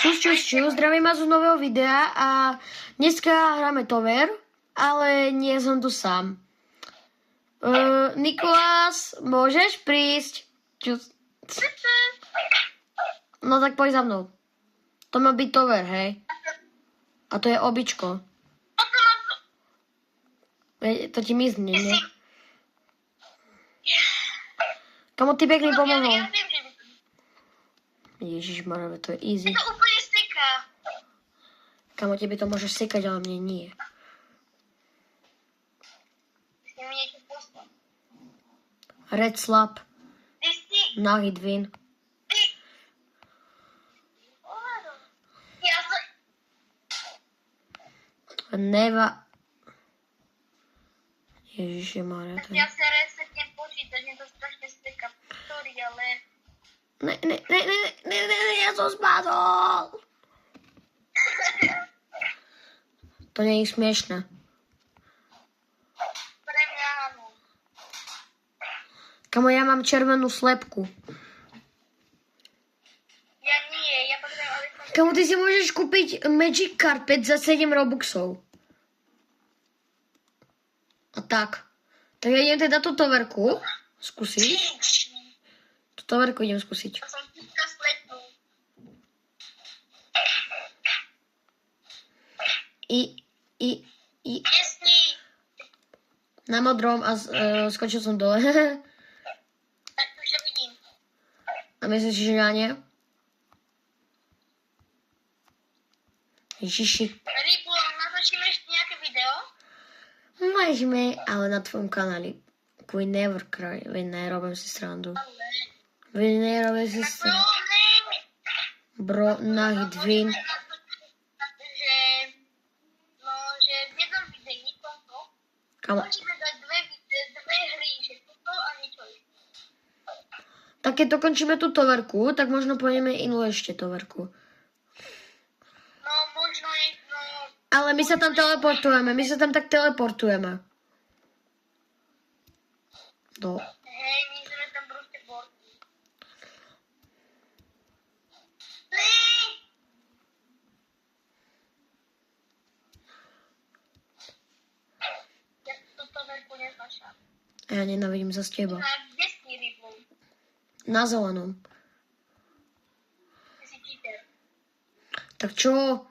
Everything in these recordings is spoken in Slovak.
Čus, zdravím vás z nového videa a dneska hráme Tower, ale nie som tu sám. Nikolás, môžeš prísť? Čus. No tak poď za mnou. To má byť Tower, hej? A to je običko. To ti mizne, nie? Kamo ty pekne pomohol. Ježišmarja, to je easy. To úplne steká. Kamo, tebe to môžeš sekať, ale mne nie. Musím mi niečo poslať. Red slap. Ty si... Na hit win. Ja som... Neva. Ježišmarja, to je... Ja sa resetnem počítať, mne to strašne steká. Sorry, ale... Ne, ja som spadol. To nie je smiešné. Pre mňa áno. Kamo, ja mám červenú slepku. Ja nie, ja potrebujem, aby som... Kamo, ty si môžeš kúpiť Magic Carpet za 7 Robuxov. A tak. Tak ja idem teda tú toverku skúsiť. Tú toverku idem skúsiť. Ja som týka slepnú. Jasný. Na modrom a skočil som dole. Tak už to vidím. A myslíš, že ja nie? Ježiši. Ribu, natočíme ešte nejaké video? Môžeme, ale na tvojom kanáli. We never cry. Nerobím si srandu. Nerobím si srandu. Bro, na hit win. Že v jednom videi tomto Kamo. môžeme dať dve hry, že toto a niečo iné. Tak keď dokončíme tú toverku, tak možno pôjdeme inú ešte toverku. No možno jedno... Ale my sa tam teleportujeme. My sa tam tak teleportujeme. No. Hej, my sme tam proste borci. Ja túto verku neznášam. A ja nenávidím za teba. Kde si rybu? Na zelenom. Ty si cheater. Tak čo?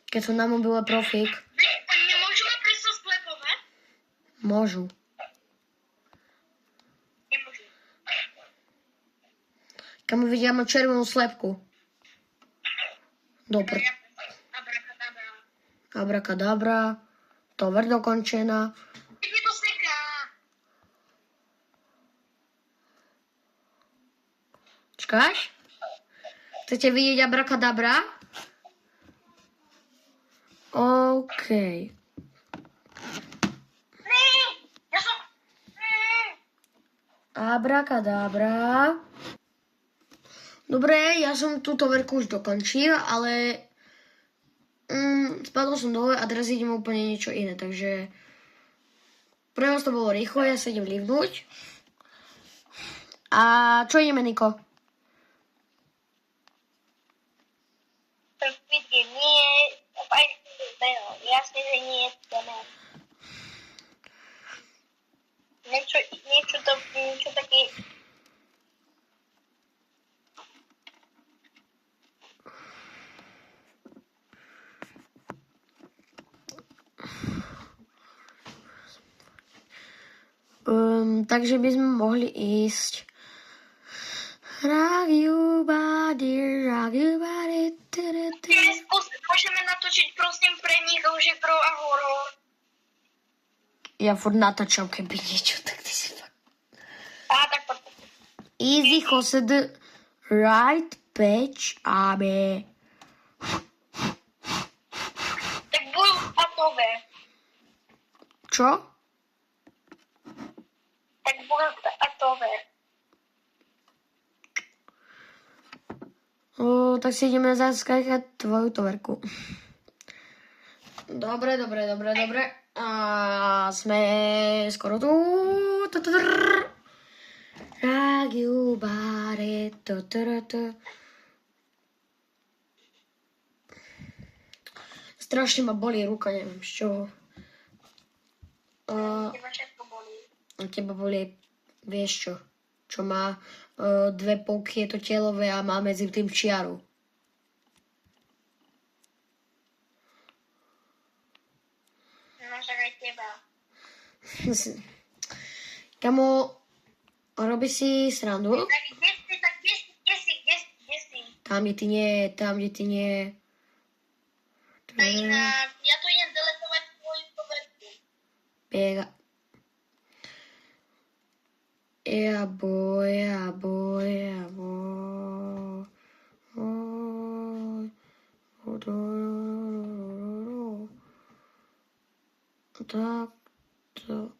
Keď som na mobile profík. A nemôžu ma presto sklepovať? Môžu. Nemôžu. Kam vidia, mám červenú slepku. Dobre. Abrakadabra. Abrakadabra. Tover dokončená. Keď mi to seká. Čakáš? Chcete vidieť abrakadabra? OK. Ja som... Abrakadabra. Dobre, ja som túto verku už dokončil, ale spadol som dole a teraz idem úplne niečo iné, takže pre vás to bolo rýchlo, ja sa idem livnúť. A čo ideme, Niko? To vidie, nie... Jasne, že nie je to niečo také... Takže by sme mohli ísť. Rock you body. Môžeme natočiť prosím pre nich, že pro a horor. Ja furt natáčam, keby niečo, tak ty si fakt... Tak poď. Easy hosed right patch AB. Tak budú patové. Čo? Tak budú patové. Tak si ideme zaskakať tvoju toverku. Dobre. A sme skoro tu. Rock you body. Strašne ma bolí ruka, neviem z čoho. Teba všetko bolí. A teba bolí, vieš čo? Čo má 2 polky, je to telové a má medzi tým čiaru. No však aj teba. Kamo, robí si srandu? Tak kde si? Tam, kde ty nie. A inak, ja tu idem deletovať tvoju poverku. Pega. Ja boj. Tak, to.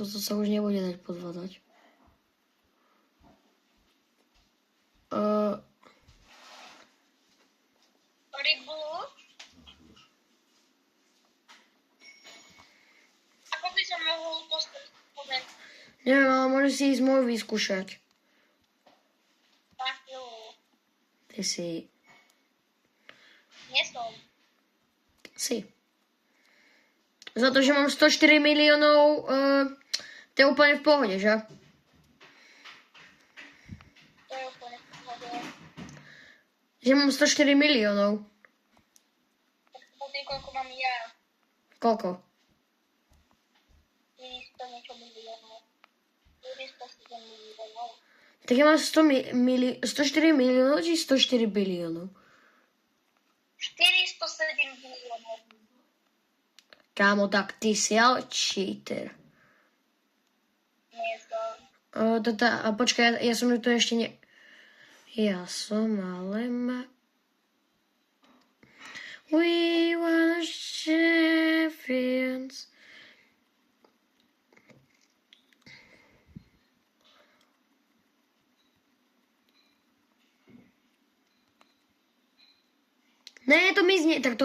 To sa už nebude dať podvádzať. Rybu? Ako by som mohol postaviť poverku? Neviem, ale môžeš si ísť môj vyskúšať. Tak jo. Ty si. Nie som. Si. Za to, že mám 104 miliónov, to je úplne v pohode, že? To je úplne v pohode. Že mám 104 miliónov. Tak potom koľko mám ja. Koľko? 400 niečo miliónov. 407 miliónov. Tak ja mám 104 miliónov, či 104 biliónov? 407 miliónov. Kámo, tak ty si ale cheater. Nie som. Počkaj, ja som to ešte ne... Ja som ale We were champions. Ne, to mi znie... Tak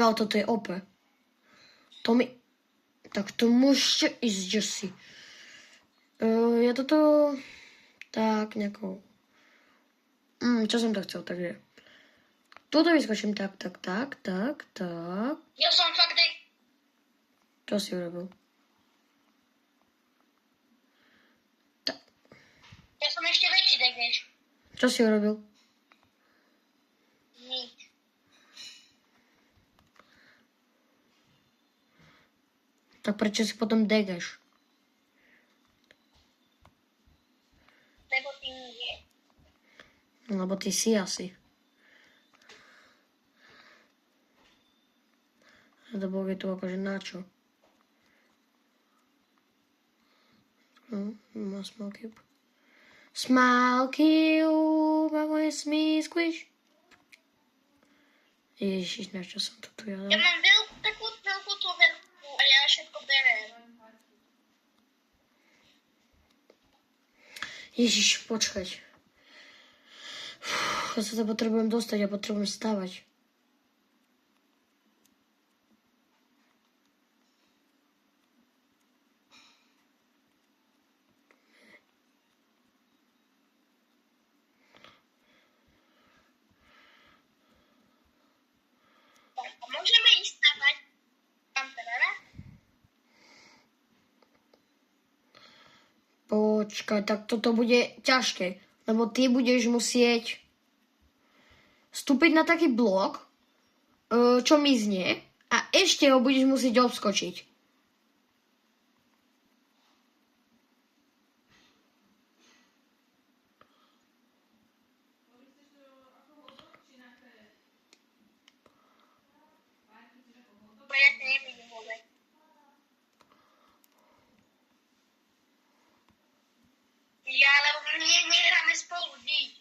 ale toto je ope. Tak to môžete ísť, že si. Ja toto... Tak, nejako... čo som to chcel, takže... Tuto vyskočím, tak. Ja som fakt Čo si urobil? Ja som ešte väčší dek, vieš. Čo si urobil? Nič. Tak prečo si potom degaš? Lebo ty nie. Lebo ty si asi. To bolo tu akože na čo? Má small cube. Small cube, I want me squish. Ježiš, na čo som to tu ja? Ja mám takú veľkú tú verku a ja všetko berem. Ježiš, počkať. Ja sa to potrebujem dostať, ja potrebujem stávať. Môžeme ísť stávať. Tam teda, ne? Počkaj, tak toto bude ťažké, lebo ty budeš musieť vstúpiť na taký blok, čo mizne, a ešte ho budeš musieť obskočiť. Bo ja to nevidím vôbec. Ja, lebo nehráme spolu, nič.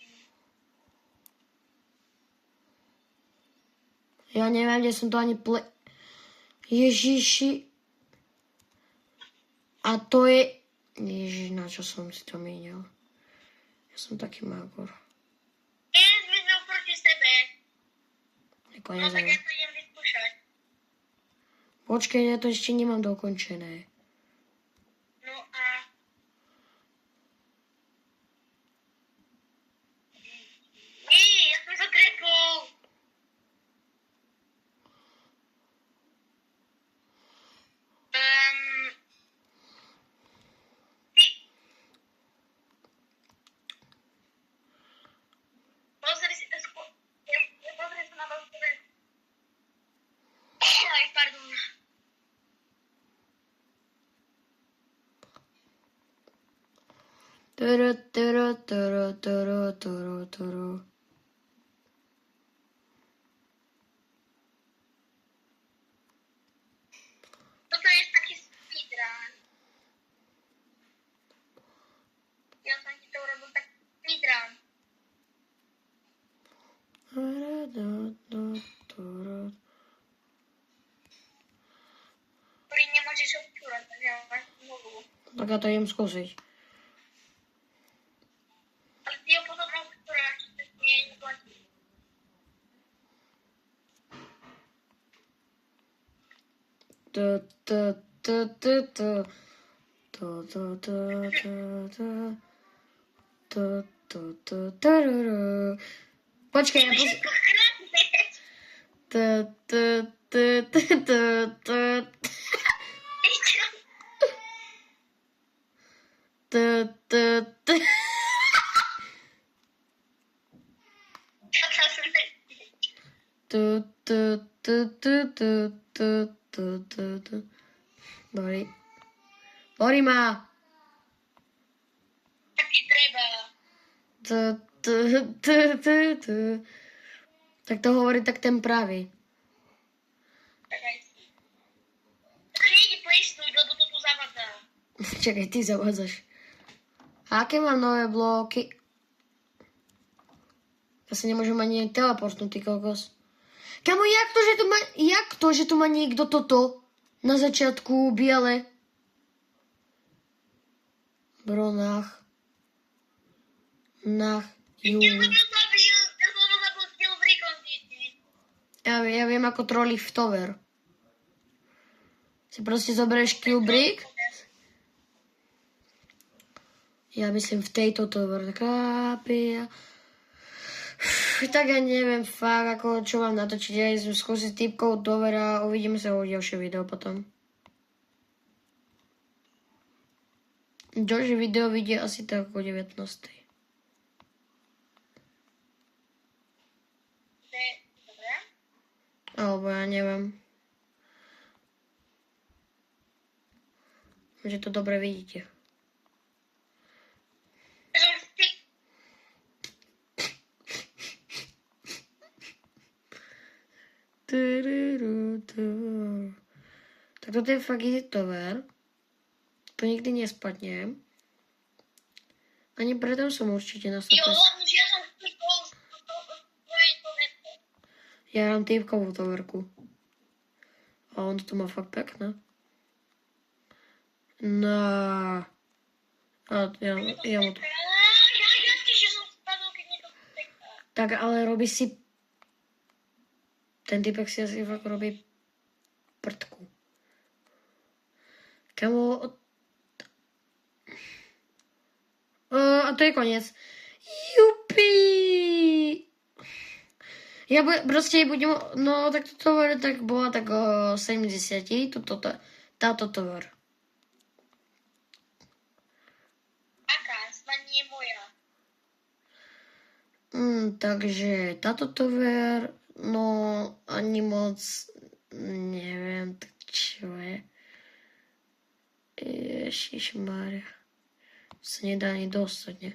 Ja neviem, kde som to ani Ježiši. A to je... Ježiš, na čo som si to menil? Ja som taký mágor. My sme proti sebe. Ako No tak ja to idem vyskúšať. Počkaj, ja to ešte nemám dokončené. No a... Ja som turu, turu, turu, turu, turu. Toto je taký speedrun. Ja som ti to urobil taký speedrun. Ktorý nemôžeš odčúrať, takže máš znovu. Tak ja to idem skúsiť. Ale ty ho potom odčúraš, to nie je neplatí. Tu, tu, tu, tu, tu. Tu, tu, tu, tu, tu. Tu, tu, tu, tururu. Počkaj, ja Môžeš pokračovať. Tu, tu, tu, tu, tu, tu. Tu, tu, tu. Tu, tu, tu, tu, tu, tu, tu, tu, tu. Bori. Bori ma. Tak ti treba. Tu, tu, tu, tu, tu. Tak to hovorí tak ten pravý. Čakaj si. To nejde plesnúť, lebo to tu zavadzá. Čakaj, ty zavádzaš. A aké mám nové bloky? Ja sa nemôžem ani teleportnúť, ty kokos. Kamo, jak to, že tu má niekto toto na začiatku biele? Bro, nach. Ja som ho zabil Killbreakom, deti. Ja viem ako trolli v Tower. Si proste zoberieš Killbreak. Ja myslím v tejto Tower. Taká. Tak ja neviem fakt, ako čo mám natočiť. Ja idem skúsiť typkov Tower a uvidíme sa o ďalšie video potom. Ďalšie video vidie asi tak o 19. Dobre? Alebo ja neviem. Že to dobre vidíte. Tak toto je fakt easy Tower. To nikdy nespadnem. Ani preto som určite na 100%. Jo, hlavne, že ja som vtipol z tvojej toalety. Ja mám typkovú toverku. A on to má fakt pekné. No. A ja mu to... Jasne, že som spadol, keď niekto peká. Tak ale robí si... Ten typek si asi fakt robí prdku. Kamo... A to je koniec. Jupi! Ja proste budem... No tak to tovar tak bola tak 70. Táto tovar. Aká? Snad nie moja. Takže táto tovar... No ani moc... Neviem, tak čo je. Ježišmarja. Sa nedá ani dostať, ne?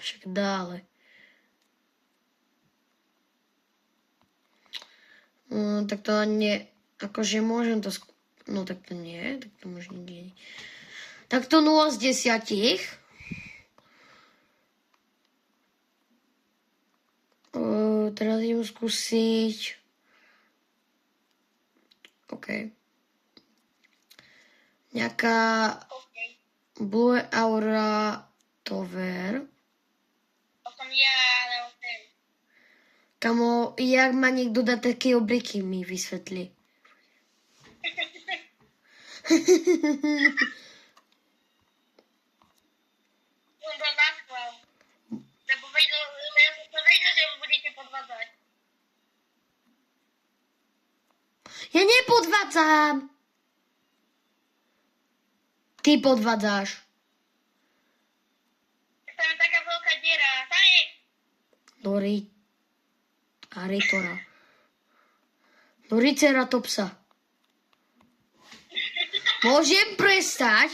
Však dále. Tak to nie... Akože môžem to... No tak to nie. Tak to možno nie. Tak to 0 z 10. Teraz idem skúsiť... OK. Nejaká... Okay. Blue Aura Tower. To som ja, ale okej. Kamo, jak ma niekto dá také obliky, mi vysvetli. Som to naschval. Lebo ja som to vedel, že ho budete podvádzať. Ja nepodvádzam! Ty podvádzáš. Tam je taká veľká diera. Tady! Dori. A Ritora. Do Triceratopsa. Môžem prestať?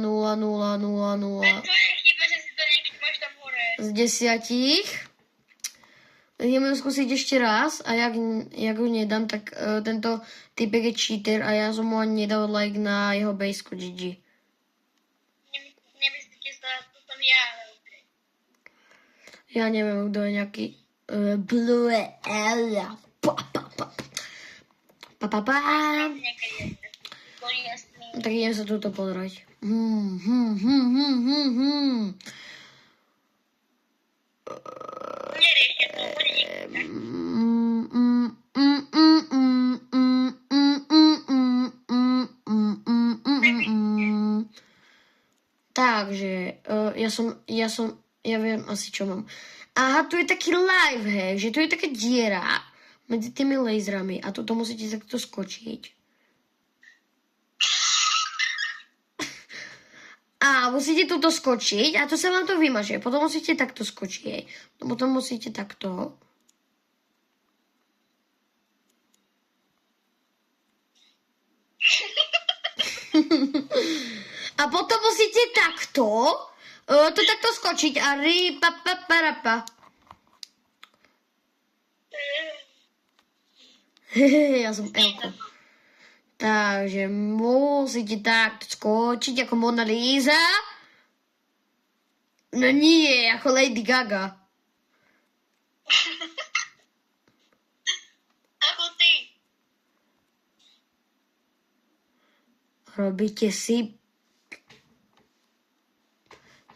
Čo je chyba, že si to nekýmaš tam hore? z 10. Ideme skúsiť ešte raz a jak ho nedám, tak tento typek je cheater a ja som mu ani nedal like na jeho basku GG. Nemyslíte sa, to som ja. Ja neviem, kto je nejaký Blue Ella. Tak idem sa túto pozrieť. Neriešte to, bude niekto. Takže, ja viem asi, čo mám. Aha, tu je taký live hack, že tu je taká diera medzi tými laserami a tuto musíte takto skočiť. A musíte tuto skočiť a to sa vám to vymaže. Potom musíte takto skočiť. Potom musíte takto. A potom musíte takto. To takto skočiť a pa. Ja som Elko. Takže musíte takto skočiť ako Mona Lisa. No nie, ako Lady Gaga. Ako ty. Robíte si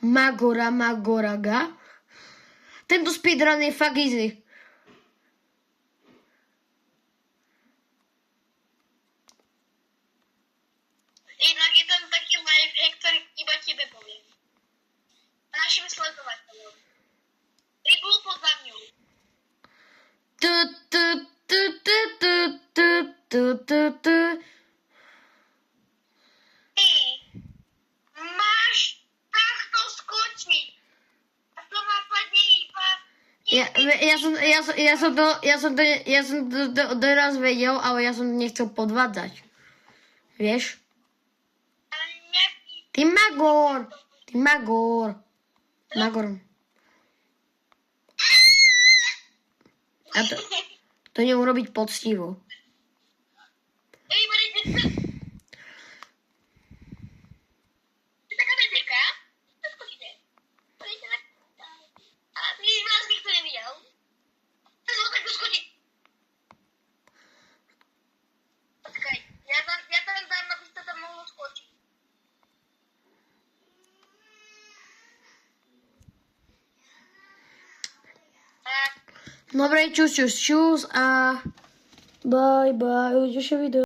Magoraga. Tento speedrun je fakt easy. Inak je tam taký live hack, ktorý iba tebe poviem. Našim sledovateľom. Ryblu podľa mňu. Ty máš takto skočiť. A to napadne iba... Ja som to doraz vedel, ale ja som nechcel podvádzať. Vieš? Ty Magor. A to neurobiť poctivo. Taká medeka. To skočíte. A ty vás nikto nevidel. To som takto skočiť. Počkaj, ja tam dám, aby ste tam mohlo skočiť. Dobre, čus a bye, ďalšie video.